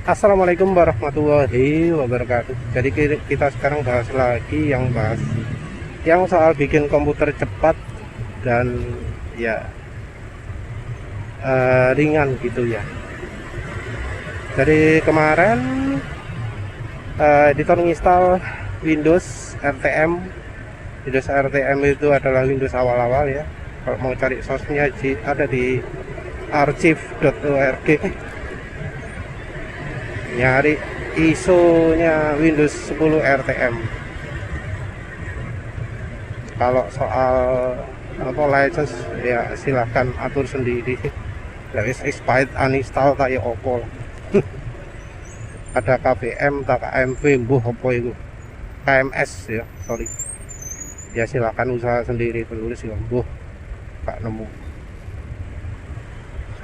Assalamualaikum warahmatullahi wabarakatuh. Jadi kita sekarang bahas lagi yang soal bikin komputer cepat dan ya ringan gitu ya. Jadi kemarin editor install Windows RTM. Windows RTM itu adalah Windows awal-awal ya. Kalau mau cari source-nya ada di archive.org. Nyari ISO-nya Windows 10 RTM. Kalau soal license ya silahkan atur sendiri. Dari expired uninstall kayak opo. Ada KVM, KMV, apa itu? KMS ya, sorry. Ya silahkan usaha sendiri penulis ya, gak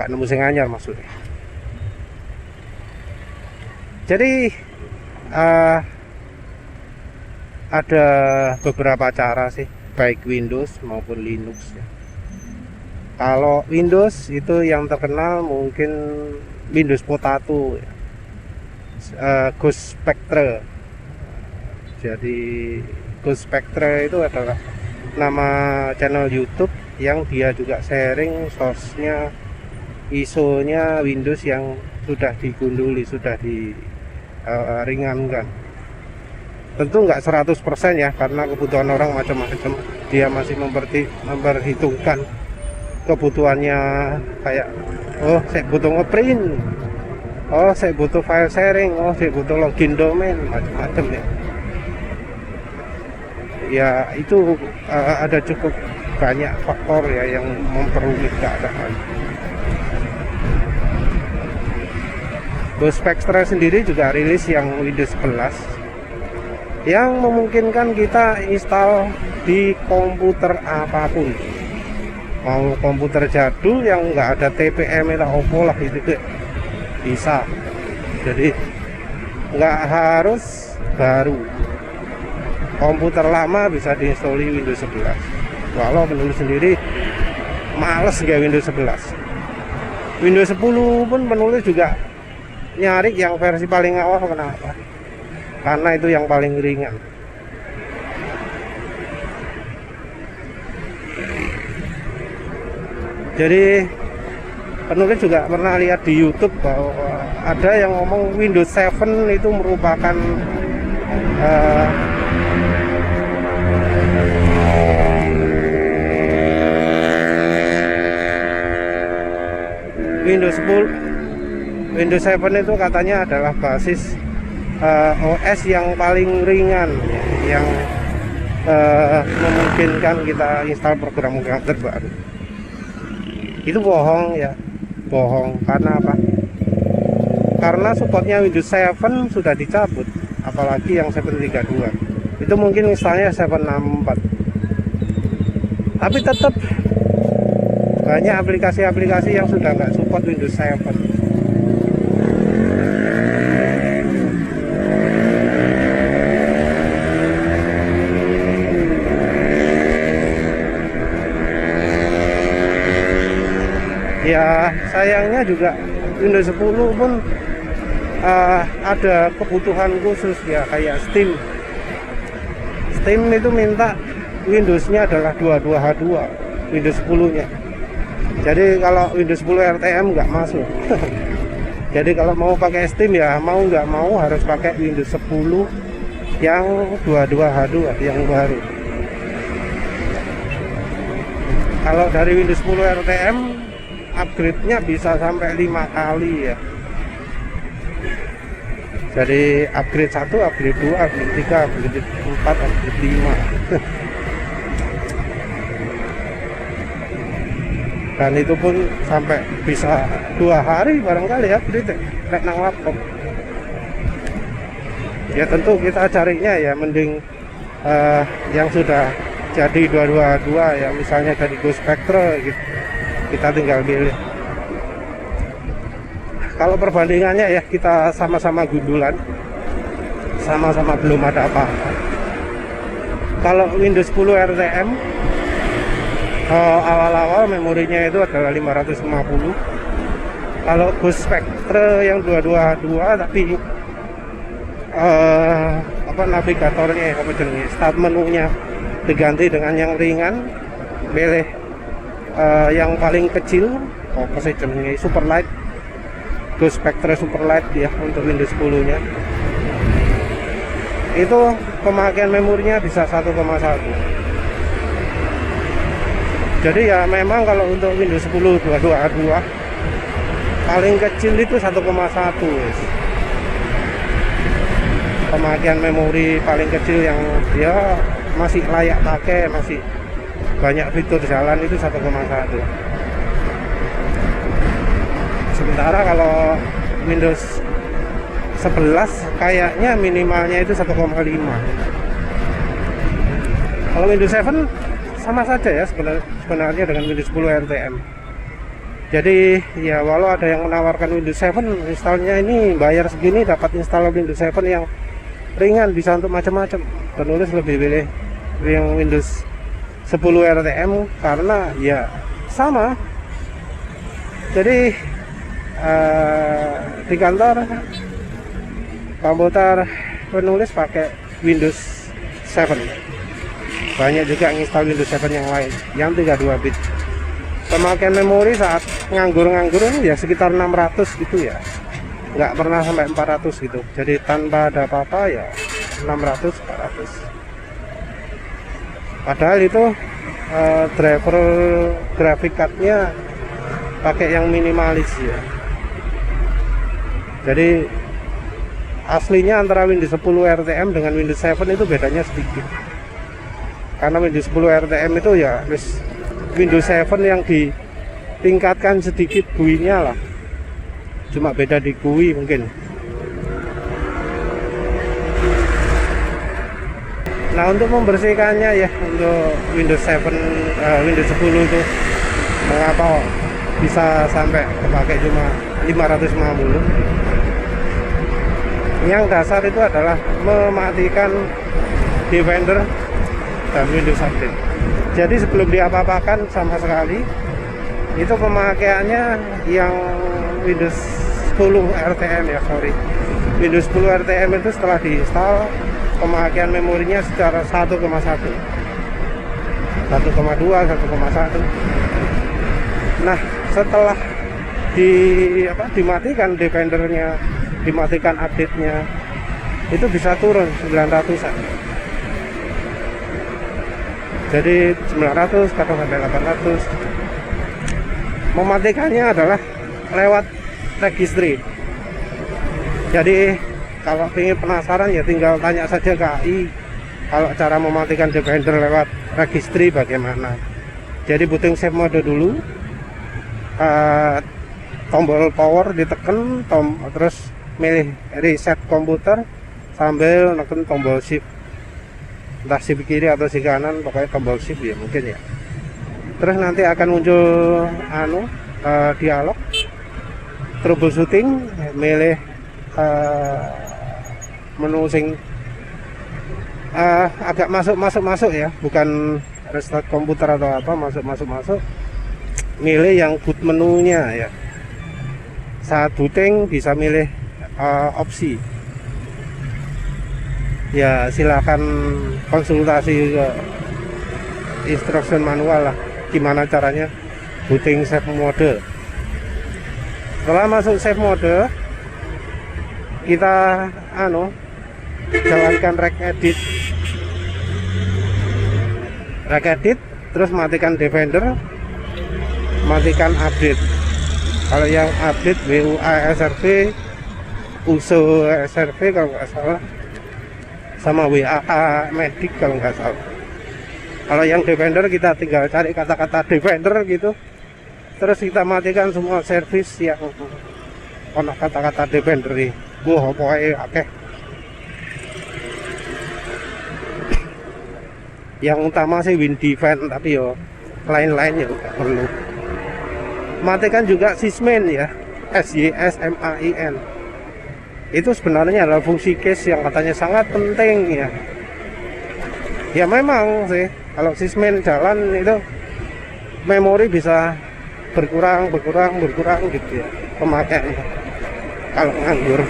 nemu sing anyar maksudnya. Jadi ada beberapa cara sih, baik Windows maupun Linux ya. Kalau Windows itu yang terkenal mungkin Windows Potato ya. Ghost Spectre. Jadi Ghost Spectre itu adalah nama channel YouTube yang dia juga sharing source-nya, ISO-nya Windows yang sudah digunduli, sudah ringankan. Tentu nggak 100% ya, karena kebutuhan orang macam-macam. Dia masih memperhitungkan kebutuhannya, kayak saya butuh ngeprint, saya butuh file sharing, saya butuh login domain, macam-macam ya. Ya itu ada cukup banyak faktor ya yang memperumit keadaan. Ghost Spectre sendiri juga rilis yang Windows 11 yang memungkinkan kita install di komputer apapun, mau komputer jadul yang nggak ada TPM atau opo lah itu bisa. Jadi nggak harus baru, komputer lama bisa diinstal Windows 11. Walau penulis sendiri males nggak Windows 11. Windows 10 pun penulis juga nyari yang versi paling awal. Kenapa? Karena itu yang paling ringan. Jadi penulis juga pernah lihat di YouTube bahwa ada yang ngomong Windows 7 itu merupakan Windows 7 itu katanya adalah basis OS yang paling ringan, yang memungkinkan kita install program terbaru. Itu bohong ya, bohong. Karena apa? Karena supportnya Windows 7 sudah dicabut, apalagi yang 732. Itu mungkin misalnya 764. Tapi tetap banyak aplikasi-aplikasi yang sudah nggak support Windows 7. Ya sayangnya juga Windows 10 pun ada kebutuhan khusus ya, kayak Steam itu minta Windows-nya adalah 22H2 Windows 10-nya. Jadi kalau Windows 10 RTM nggak masuk. Jadi kalau mau pakai Steam ya mau nggak mau harus pakai Windows 10 yang 22H2 yang baru. Kalau dari Windows 10 RTM upgrade-nya bisa sampai 5 kali ya. Jadi upgrade 1, upgrade 2, upgrade 3, upgrade 4, upgrade 5. Dan itu pun sampai bisa 2 hari barangkali ya upgrade nang laptop. Ya tentu kita carinya ya mending yang sudah jadi 222 ya, misalnya dari Ghost Spectre gitu. Kita tinggal pilih. Kalau perbandingannya ya kita sama-sama gundulan, sama-sama belum ada apa-apa. Kalau Windows 10 RTM awal-awal memorinya itu adalah 550, Kalau bus Spectre yang 222 tapi navigatornya apa jenenge, start menunya diganti dengan yang ringan, pilih yang paling kecil, apa sih jenenge, Superlight, Bus Spectre Superlight ya untuk Windows 10 nya. Itu pemakaian memorinya bisa 1,1. Jadi ya memang kalau untuk Windows 10 222 paling kecil itu 1,1 guys. Pemakaian memori paling kecil yang ya masih layak pakai, masih banyak fitur jalan itu 1,1. Sementara kalau Windows 11 kayaknya minimalnya itu 1,5. Kalau Windows 7 sama saja ya sebenarnya dengan Windows 10 RTM. Jadi ya walau ada yang menawarkan Windows 7 installnya ini bayar segini dapat install Windows 7 yang ringan, bisa untuk macam-macam, penulis lebih pilih yang Windows 10 RTM karena ya sama. Jadi di kantor komputer penulis pakai Windows 7, banyak juga install Windows 7 yang lain yang 32 bit. Pemakaian memori saat nganggur ya sekitar 600 gitu ya, nggak pernah sampai 400 gitu. Jadi tanpa ada apa-apa ya 600-400. Padahal itu driver graphic cardnya pakai yang minimalis ya. Jadi aslinya antara Windows 10 RTM dengan Windows 7 itu bedanya sedikit. Karena Windows 10 RTM itu ya Windows 7 yang ditingkatkan sedikit GUI-nya lah. Cuma beda di GUI mungkin. Nah, untuk membersihkannya ya untuk Windows 7 Windows 10 itu mengapa bisa sampai pakai cuma 550. Yang dasar itu adalah mematikan Defender dan Windows Update. Jadi sebelum diapa-apakan sama sekali, itu pemakaiannya yang Windows 10 RTM ya, Windows 10 RTM itu setelah diinstal pemakaian memorinya secara 1,1, 1,2, 1,1. Nah, setelah dimatikan Defendernya, dimatikan update-nya, itu bisa turun 900-an. Jadi 900 kadang sampai 800. Mematikannya adalah lewat registry. Jadi kalau ingin penasaran ya tinggal tanya saja ke AI kalau cara mematikan Defender lewat registry bagaimana. Jadi booting save mode dulu, tombol power ditekan, terus milih reset komputer sambil neken tombol shift, entah shift kiri atau shift kanan, pokoknya tombol shift ya mungkin ya. Terus nanti akan muncul dialog troubleshooting, milih menu sing agak masuk ya, bukan restart komputer atau apa, masuk, milih yang boot menunya ya. Saat booting bisa milih opsi ya, silakan konsultasi ke instruction manual lah gimana caranya booting save mode. Setelah masuk save mode, kita jalankan regedit, terus matikan Defender, matikan update. Kalau yang update WUA SRV, USO SRV kalau nggak salah, sama WAA Medic kalau nggak salah. Kalau yang Defender kita tinggal cari kata-kata Defender gitu, terus kita matikan semua service yang ono kata-kata Defender nih. Wah, pokoknya akeh. Yang utama sih WinDefend, tapi yo lain-lain ya nggak perlu. Matikan juga Sysmain ya, SYSMAIN. Itu sebenarnya adalah fungsi cache yang katanya sangat penting ya. Ya memang sih, kalau Sysmain jalan itu memori bisa berkurang gitu ya. pemakainya kalau nganggur.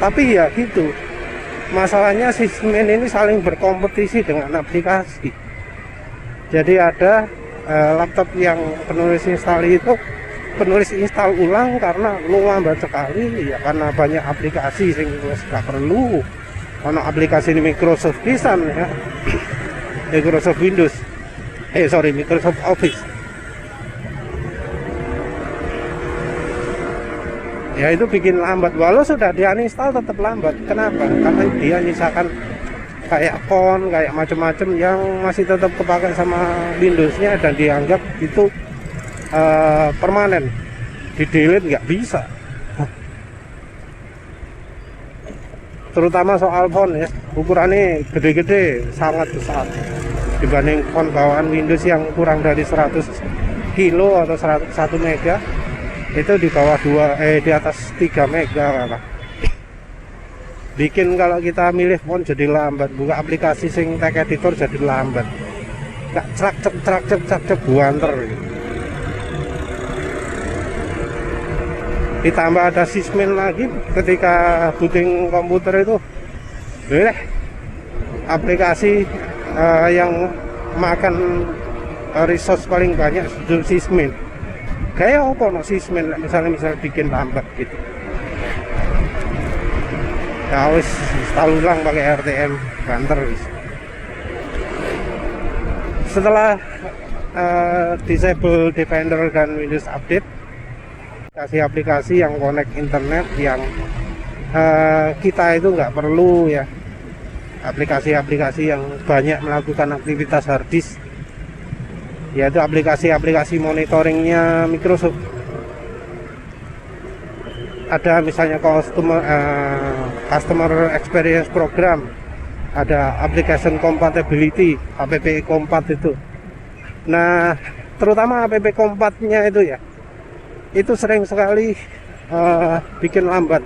Tapi ya gitu, masalahnya Sysmin ini saling berkompetisi dengan aplikasi. Jadi ada laptop yang penulis install ulang karena lu lambat sekali ya, karena banyak aplikasi sing wis gak perlu. Ono aplikasi ini Microsoft pisan ya. Microsoft Windows. Microsoft Office. Ya itu bikin lambat, walau sudah di-uninstall tetap lambat. Kenapa? Karena dia nyisakan kayak font, kayak macam-macam yang masih tetap kepakai sama Windows-nya dan dianggap itu permanen. Di-delete nggak bisa. Terutama soal font ya, ukurannya gede-gede, sangat besar dibanding font bawaan Windows yang kurang dari 100 kilo atau 1 mega. Itu di bawah di atas 3 mega lah. Bikin kalau kita milih font jadi lambat, buka aplikasi sing tag editor jadi lambat, gak cek buanter gitu. Ditambah ada Sysmin lagi, ketika booting komputer itu aplikasi yang makan resource paling banyak itu Sysmin. Kayak apa no Sysmin misalnya bikin lambat gitu. Ya wis install ulang pakai RTM banter wis. Setelah disable Defender dan Windows Update, aplikasi-aplikasi yang connect internet yang kita itu nggak perlu ya, aplikasi-aplikasi yang banyak melakukan aktivitas harddisk, yaitu aplikasi-aplikasi monitoringnya Microsoft. Ada misalnya customer experience program, ada application compatibility, app compat itu. Nah, terutama app compatnya itu ya, itu sering sekali bikin lambat.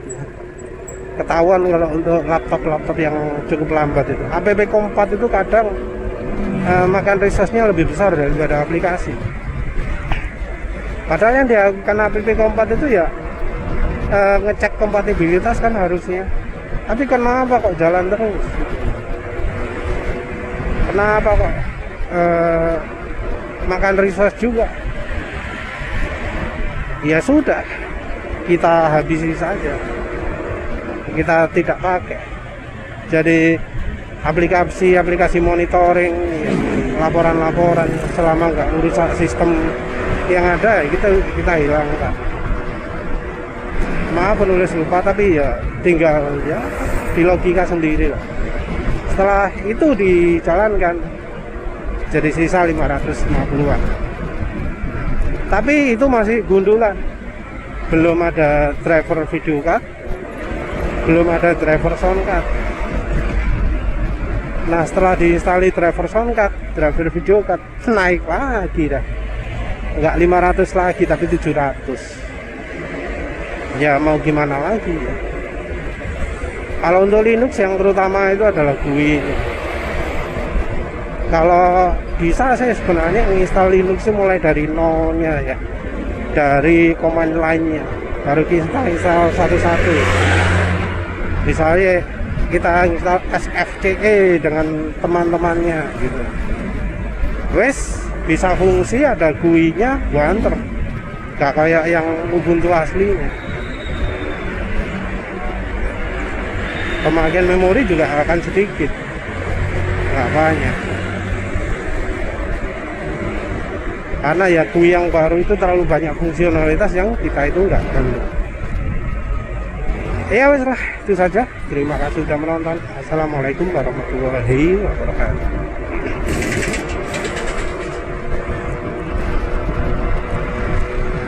Ketahuan kalau untuk laptop yang cukup lambat itu. App compat itu kadang makan resource-nya lebih besar daripada aplikasi. Padahal yang dilakukan app compat itu ya ngecek kompatibilitas kan harusnya. Tapi kenapa kok jalan terus? Kenapa kok makan resource juga? Ya sudah, kita habisi saja, kita tidak pakai. Jadi aplikasi monitoring, laporan-laporan selama nggak merusak sistem yang ada, kita hilangkan. Maaf penulis lupa, tapi ya tinggal ya di logika sendiri lah. Setelah itu dijalankan jadi sisa 550-an. Tapi itu masih gundulan, belum ada driver video card, belum ada driver sound card. Nah setelah diinstalli driver sound card, driver video card, naik lagi dah, nggak 500 lagi tapi 700. Ya mau gimana lagi ya. Kalau untuk Linux yang terutama itu adalah GUI. Kalau bisa saya sebenarnya menginstal Linux mulai dari nolnya ya, dari command line-nya, baru kita install satu-satu. Misalnya kita install SFCE dengan teman-temannya gitu. Wes bisa fungsi, ada GUI-nya, banter. Gak kayak yang Ubuntu aslinya. Pemakaian memori juga akan sedikit, nggak banyak. Karena ya GUI yang baru itu terlalu banyak fungsionalitas yang kita itu nggak perlu. Ya wes lah, itu saja. Terima kasih sudah menonton. Assalamualaikum warahmatullahi wabarakatuh.